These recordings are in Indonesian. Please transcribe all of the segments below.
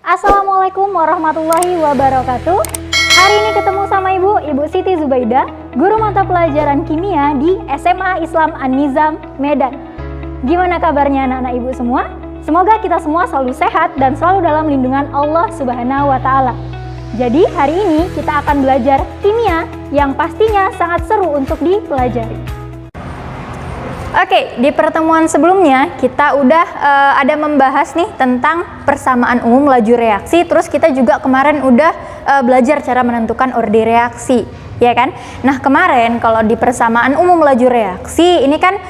Assalamualaikum warahmatullahi wabarakatuh. Hari ini ketemu sama Ibu Siti Zubaida, guru mata pelajaran kimia di SMA Islam An-Nizam, Medan. Gimana kabarnya anak-anak Ibu semua? Semoga kita semua selalu sehat dan selalu dalam lindungan Allah Subhanahu wa Ta'ala. Jadi hari ini kita akan belajar kimia yang pastinya sangat seru untuk dipelajari. Oke, di pertemuan sebelumnya kita udah ada membahas nih tentang persamaan umum laju reaksi. Terus kita juga kemarin udah belajar cara menentukan orde reaksi, ya kan? Nah kemarin kalau di persamaan umum laju reaksi ini kan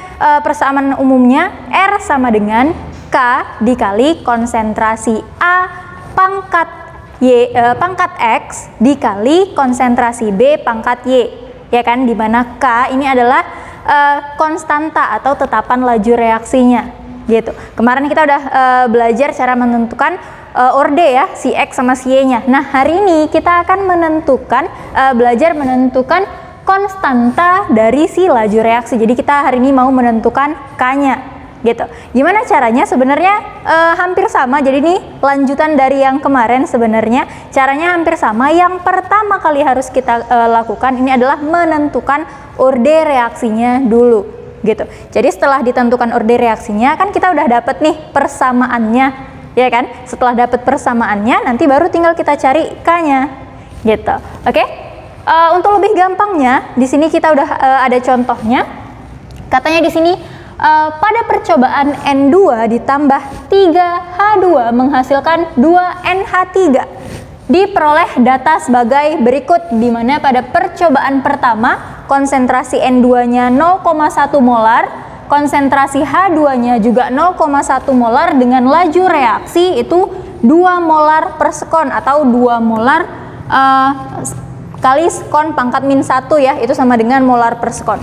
persamaan umumnya R sama dengan K dikali konsentrasi A pangkat X dikali konsentrasi B pangkat Y, ya kan? Dimana K ini adalah konstanta atau tetapan laju reaksinya gitu. Kemarin kita udah belajar cara menentukan orde ya, si X sama si Y-nya. Nah hari ini kita akan belajar menentukan konstanta dari si laju reaksi. Jadi kita hari ini mau menentukan K-nya gitu. Gimana caranya? Sebenarnya hampir sama. Jadi ini lanjutan dari yang kemarin sebenarnya. Caranya hampir sama. Yang pertama kali harus kita lakukan ini adalah menentukan orde reaksinya dulu gitu. Jadi setelah ditentukan orde reaksinya kan kita udah dapet nih persamaannya, ya kan? Setelah dapet persamaannya nanti baru tinggal kita cari K-nya gitu. Oke? Untuk lebih gampangnya di sini kita udah ada contohnya. Katanya di sini pada percobaan N2 ditambah 3H2 menghasilkan 2NH3. Diperoleh data sebagai berikut, di mana pada percobaan pertama konsentrasi N2-nya 0,1 molar, konsentrasi H2-nya juga 0,1 molar dengan laju reaksi itu 2 molar per sekon atau 2 molar kali sekon pangkat min 1 ya, itu sama dengan molar per sekon.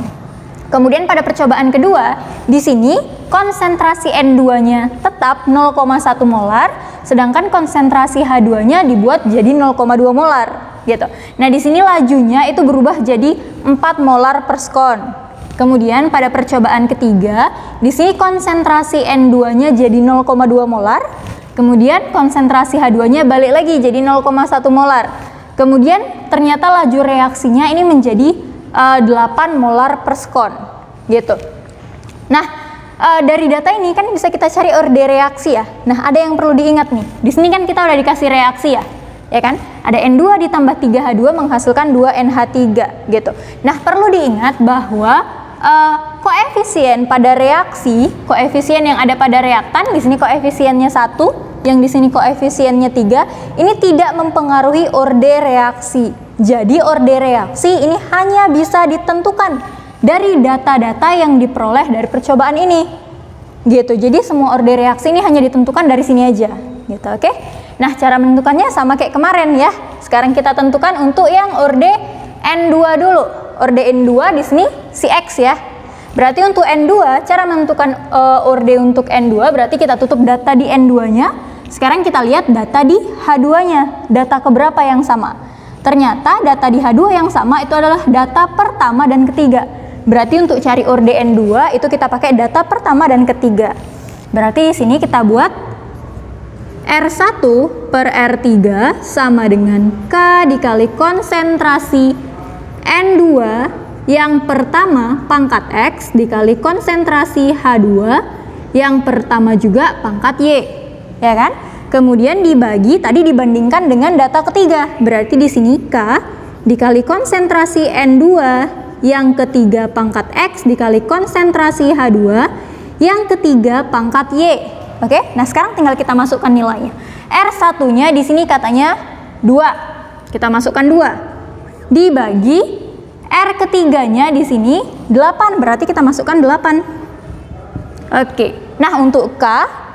Kemudian pada percobaan kedua, di sini konsentrasi N2-nya tetap 0,1 molar, sedangkan konsentrasi H2-nya dibuat jadi 0,2 molar gitu. Nah, di sini lajunya itu berubah jadi 4 molar per sekon. Kemudian pada percobaan ketiga, di sini konsentrasi N2-nya jadi 0,2 molar, kemudian konsentrasi H2-nya balik lagi jadi 0,1 molar. Kemudian ternyata laju reaksinya ini menjadi 8 molar per sekon gitu. Nah, dari data ini kan bisa kita cari orde reaksi ya. Nah, ada yang perlu diingat nih. Di sini kan kita udah dikasih reaksi ya. Ya kan? Ada N2 ditambah 3H2 menghasilkan 2NH3 gitu. Nah, perlu diingat bahwa koefisien pada reaksi, koefisien yang ada pada reaktan, di sini koefisiennya 1, yang di sini koefisiennya 3, ini tidak mempengaruhi orde reaksi. Jadi orde reaksi ini hanya bisa ditentukan dari data-data yang diperoleh dari percobaan ini gitu. Jadi semua orde reaksi ini hanya ditentukan dari sini aja gitu. Oke. Nah, cara menentukannya sama kayak kemarin ya. Sekarang kita tentukan untuk yang orde N2 dulu. Orde N2 di sini si X ya. Berarti untuk N2 cara menentukan orde untuk N2 berarti kita tutup data di N2-nya. Sekarang kita lihat data di H2-nya. Data keberapa yang sama? Ternyata data di H2 yang sama itu adalah data pertama dan ketiga. Berarti untuk cari orde N2 itu kita pakai data pertama dan ketiga. Berarti di sini kita buat R1 per R3 sama dengan K dikali konsentrasi N2 yang pertama pangkat X dikali konsentrasi H2 yang pertama juga pangkat Y. Ya kan? Kemudian dibagi, tadi dibandingkan dengan data ketiga. Berarti di sini K dikali konsentrasi N2 yang ketiga pangkat X dikali konsentrasi H2 yang ketiga pangkat Y. Oke? Nah, sekarang tinggal kita masukkan nilainya. R1-nya di sini katanya 2. Kita masukkan 2. Dibagi R ketiganya di sini 8. Berarti kita masukkan 8. Oke. Nah, untuk K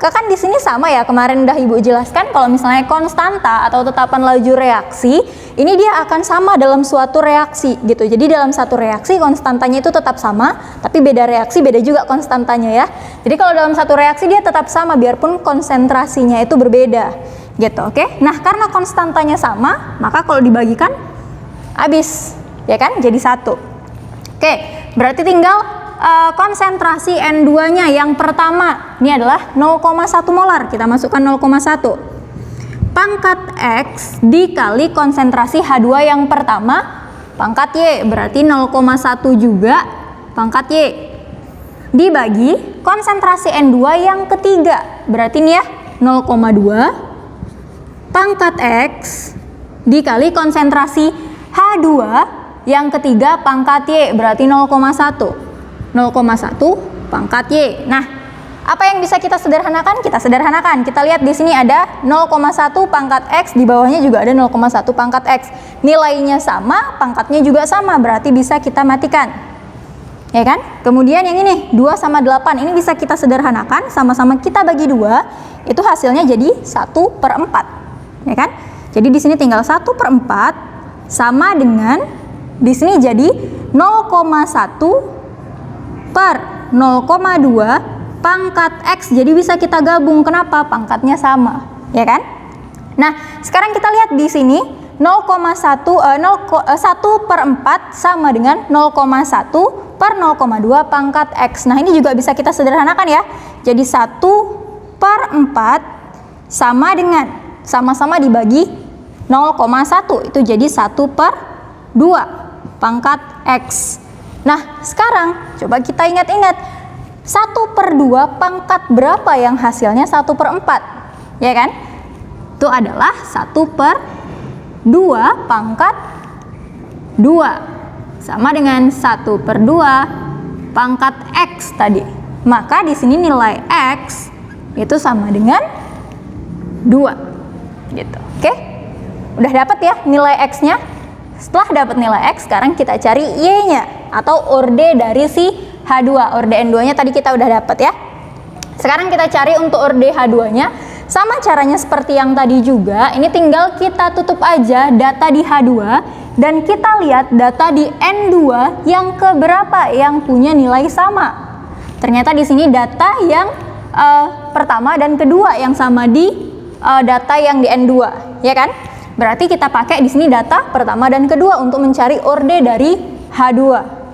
kan di sini sama ya, kemarin udah Ibu jelaskan kalau misalnya konstanta atau tetapan laju reaksi, ini dia akan sama dalam suatu reaksi gitu. Jadi dalam satu reaksi konstantanya itu tetap sama, tapi beda reaksi beda juga konstantanya ya. Jadi kalau dalam satu reaksi dia tetap sama biarpun konsentrasinya itu berbeda gitu, oke? Nah, karena konstantanya sama, maka kalau dibagikan habis, ya kan? Jadi 1. Oke, berarti tinggal konsentrasi N2-nya yang pertama ini adalah 0,1 molar. Kita masukkan 0,1. pangkat X dikali konsentrasi H2 yang pertama pangkat Y, berarti 0,1 juga pangkat Y, dibagi konsentrasi N2 yang ketiga, berarti ini ya 0,2 pangkat X dikali konsentrasi H2 yang ketiga pangkat Y, berarti 0,1 pangkat Y. Nah, apa yang bisa kita sederhanakan? Kita sederhanakan. Kita lihat di sini ada 0,1 pangkat X, di bawahnya juga ada 0,1 pangkat X. Nilainya sama, pangkatnya juga sama, berarti bisa kita matikan. Ya kan? Kemudian yang ini 2 sama 8, ini bisa kita sederhanakan, sama-sama kita bagi 2, itu hasilnya jadi 1/4. Ya kan? Jadi di sini tinggal 1/4 sama dengan di sini jadi 0,1 per 0,2 pangkat X. Jadi bisa kita gabung. Kenapa? Pangkatnya sama, ya kan? Nah, sekarang kita lihat di sini 1/4 sama dengan 0,1 per 0,2 pangkat X. Nah, ini juga bisa kita sederhanakan ya. Jadi 1/4 sama dengan sama-sama dibagi 0,1, itu jadi 1/2 pangkat X. Nah, sekarang coba kita ingat-ingat, 1/2 pangkat berapa yang hasilnya 1/4? Ya kan? Itu adalah 1/2 pangkat 2. Sama dengan 1/2 pangkat X tadi. Maka di sini nilai X itu sama dengan 2. Gitu. Oke? Udah dapat ya nilai X-nya? Setelah dapat nilai X, sekarang kita cari Y-nya atau orde dari si H2. Orde N2-nya tadi kita udah dapat ya. Sekarang kita cari untuk orde H2-nya. Sama caranya seperti yang tadi juga. Ini tinggal kita tutup aja data di H2 dan kita lihat data di N2 yang keberapa yang punya nilai sama. Ternyata di sini data yang pertama dan kedua yang sama di data yang di N2, ya kan? Berarti kita pakai di sini data pertama dan kedua untuk mencari orde dari H2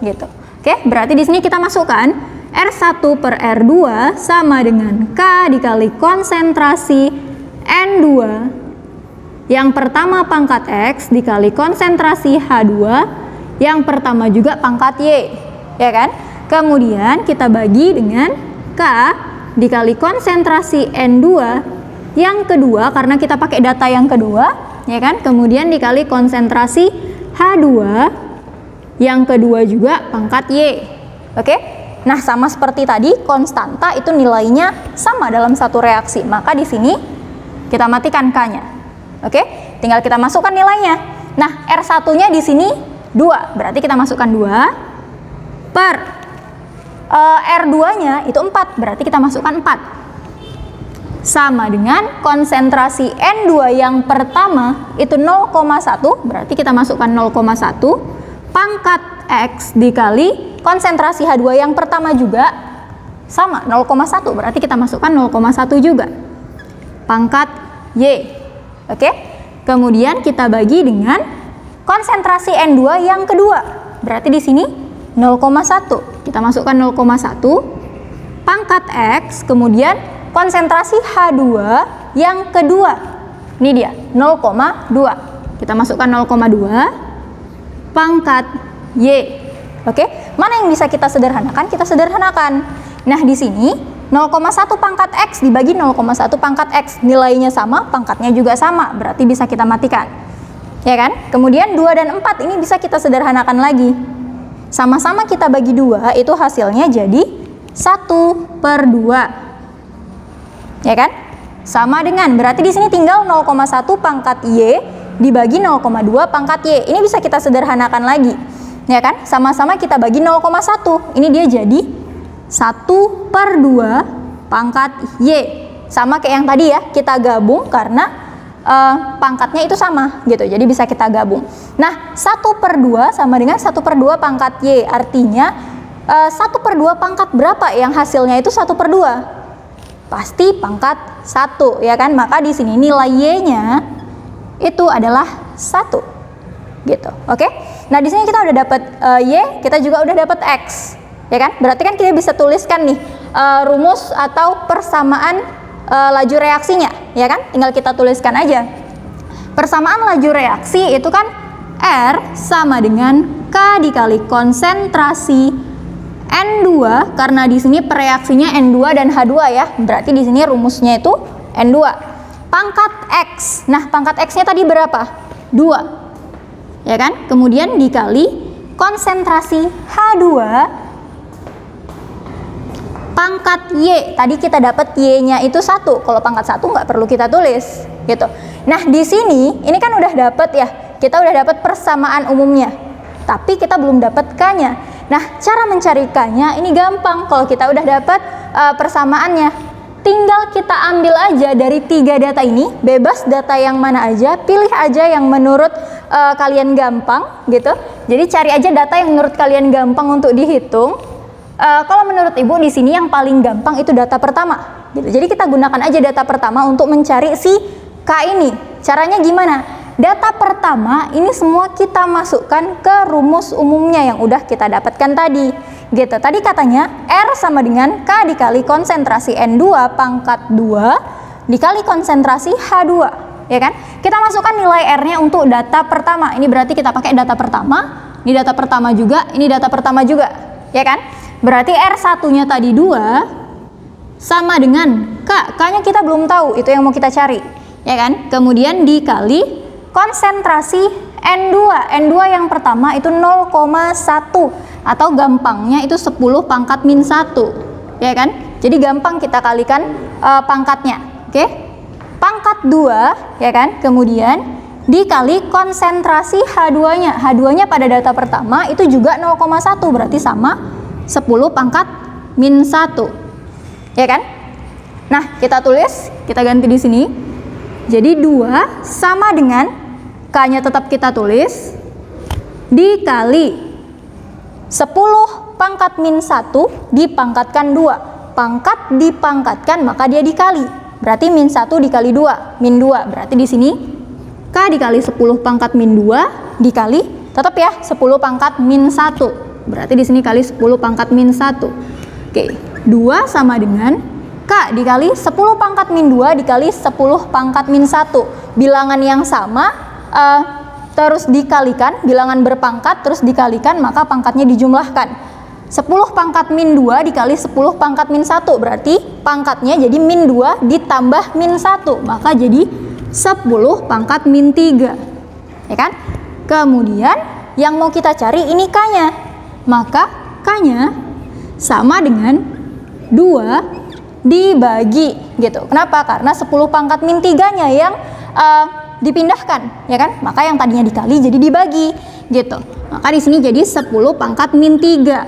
gitu. Oke, berarti di sini kita masukkan R1 per R2 sama dengan K dikali konsentrasi N2 yang pertama pangkat X dikali konsentrasi H2 yang pertama juga pangkat Y, ya kan? Kemudian kita bagi dengan K dikali konsentrasi N2 yang kedua, karena kita pakai data yang kedua, ya kan? Kemudian dikali konsentrasi H2 yang kedua juga pangkat Y. Oke? Nah, sama seperti tadi, konstanta itu nilainya sama dalam satu reaksi. Maka di sini kita matikan K-nya. Oke? Tinggal kita masukkan nilainya. Nah, R1-nya di sini 2. Berarti kita masukkan 2 per R2-nya itu 4. Berarti kita masukkan 4. Sama dengan konsentrasi N2 yang pertama itu 0,1, berarti kita masukkan 0,1 pangkat X dikali konsentrasi H2 yang pertama juga sama 0,1, berarti kita masukkan 0,1 juga pangkat Y. Oke? Kemudian kita bagi dengan konsentrasi N2 yang kedua, berarti di sini 0,1, kita masukkan 0,1 pangkat X, kemudian konsentrasi H2 yang kedua, ini dia 0,2, kita masukkan 0,2 pangkat Y. Oke, mana yang bisa kita sederhanakan? Kita sederhanakan. Nah, di sini 0,1 pangkat X dibagi 0,1 pangkat X, nilainya sama, pangkatnya juga sama, berarti bisa kita matikan, ya kan? Kemudian 2 dan 4 ini bisa kita sederhanakan lagi, sama-sama kita bagi 2, itu hasilnya jadi 1/2. Ya kan? Sama dengan, berarti di sini tinggal 0,1 pangkat Y dibagi 0,2 pangkat Y. Ini bisa kita sederhanakan lagi. Ya kan? Sama-sama kita bagi 0,1. Ini dia jadi 1/2 pangkat Y. Sama kayak yang tadi ya, kita gabung karena pangkatnya itu sama gitu. Jadi bisa kita gabung. Nah, 1/2 sama dengan 1/2 pangkat Y. Artinya 1/2 pangkat berapa yang hasilnya itu 1/2? Pasti pangkat 1, ya kan? Maka di sini nilai Y-nya itu adalah 1. Gitu. Oke? Nah, di sini kita udah dapat Y, kita juga udah dapat X. Ya kan? Berarti kan kita bisa tuliskan nih rumus atau persamaan laju reaksinya, ya kan? Tinggal kita tuliskan aja. Persamaan laju reaksi itu kan R sama dengan K dikali konsentrasi N2, karena di sini pereaksinya N2 dan H2 ya. Berarti di sini rumusnya itu N2. Pangkat X. Nah, pangkat X-nya tadi berapa? 2. Ya kan? Kemudian dikali konsentrasi H2 pangkat Y. Tadi kita dapat Y-nya itu 1. Kalau pangkat 1 nggak perlu kita tulis, gitu. Nah, di sini ini kan udah dapat ya. Kita udah dapat persamaan umumnya. Tapi kita belum dapat K-nya. Nah, cara mencari K-nya ini gampang. Kalau kita udah dapat persamaannya, tinggal kita ambil aja dari 3 data ini, bebas data yang mana aja, pilih aja yang menurut kalian gampang, gitu. Jadi cari aja data yang menurut kalian gampang untuk dihitung. Kalau menurut Ibu di sini yang paling gampang itu data pertama, gitu. Jadi kita gunakan aja data pertama untuk mencari si K ini. Caranya gimana? Data pertama ini semua kita masukkan ke rumus umumnya yang udah kita dapatkan tadi, gitu. Tadi katanya R sama dengan K dikali konsentrasi N2 pangkat 2 dikali konsentrasi H2, ya kan? Kita masukkan nilai R-nya untuk data pertama. Ini berarti kita pakai data pertama, ini data pertama juga, ini data pertama juga, ya kan? Berarti R1-nya tadi 2 sama dengan K. K-nya kita belum tahu, itu yang mau kita cari, ya kan? Kemudian dikali konsentrasi N2. N2 yang pertama itu 0,1 atau gampangnya itu 10 pangkat min 1, ya kan? Jadi gampang kita kalikan pangkatnya, oke? Pangkat 2, ya kan? Kemudian dikali konsentrasi H2-nya. H2-nya pada data pertama itu juga 0,1, berarti sama 10 pangkat min 1, ya kan? Nah, kita tulis, kita ganti di sini. Jadi 2 sama dengan K-nya tetap kita tulis dikali 10 pangkat min 1 dipangkatkan 2. Pangkat dipangkatkan maka dia dikali. Berarti min 1 dikali 2, min 2. Berarti di sini K dikali 10 pangkat min 2 dikali tetap ya 10 pangkat min 1. Berarti di sini kali 10 pangkat min 1. Oke, 2 sama dengan K dikali 10 pangkat min 2 dikali 10 pangkat min 1. Bilangan yang sama terus dikalikan, bilangan berpangkat terus dikalikan, maka pangkatnya dijumlahkan. 10 pangkat min 2 dikali 10 pangkat min 1, berarti pangkatnya jadi min 2 ditambah min 1, maka jadi 10 pangkat min 3, ya kan? Kemudian yang mau kita cari ini K-nya, maka K-nya sama dengan 2 dibagi, gitu. Kenapa? Karena 10 pangkat min 3-nya yang dipindahkan, ya kan? Maka yang tadinya dikali jadi dibagi, gitu. Maka di sini jadi 10 pangkat min 3,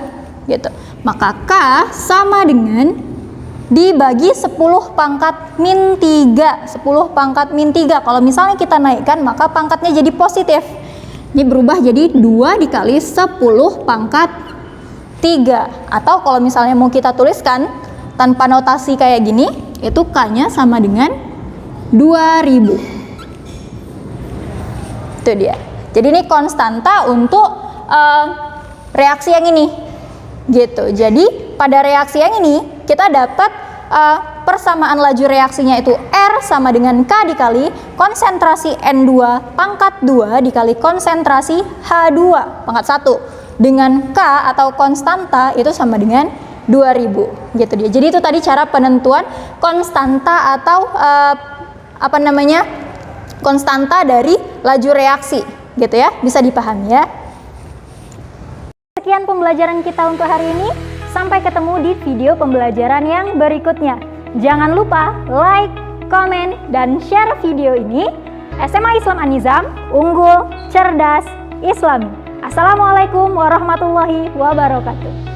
gitu. Maka K sama dengan dibagi 10 pangkat min 3. 10 pangkat min 3. Kalau misalnya kita naikkan, maka pangkatnya jadi positif. Ini berubah jadi 2 dikali 10 pangkat 3. Atau kalau misalnya mau kita tuliskan tanpa notasi kayak gini, itu K-nya sama dengan 2000. Itu dia. Jadi ini konstanta untuk reaksi yang ini, gitu. Jadi pada reaksi yang ini kita dapat persamaan laju reaksinya itu R sama dengan K dikali konsentrasi N2 pangkat 2 dikali konsentrasi H2 pangkat 1 dengan K atau konstanta itu sama dengan 2000, gitu dia. Jadi itu tadi cara penentuan konstanta atau konstanta dari laju reaksi, gitu ya. Bisa dipahami ya. Sekian pembelajaran kita untuk hari ini. Sampai ketemu di video pembelajaran yang berikutnya. Jangan lupa like, komen, dan share video ini. SMA Islam An-Nizam, unggul, cerdas, Islami. Assalamualaikum warahmatullahi wabarakatuh.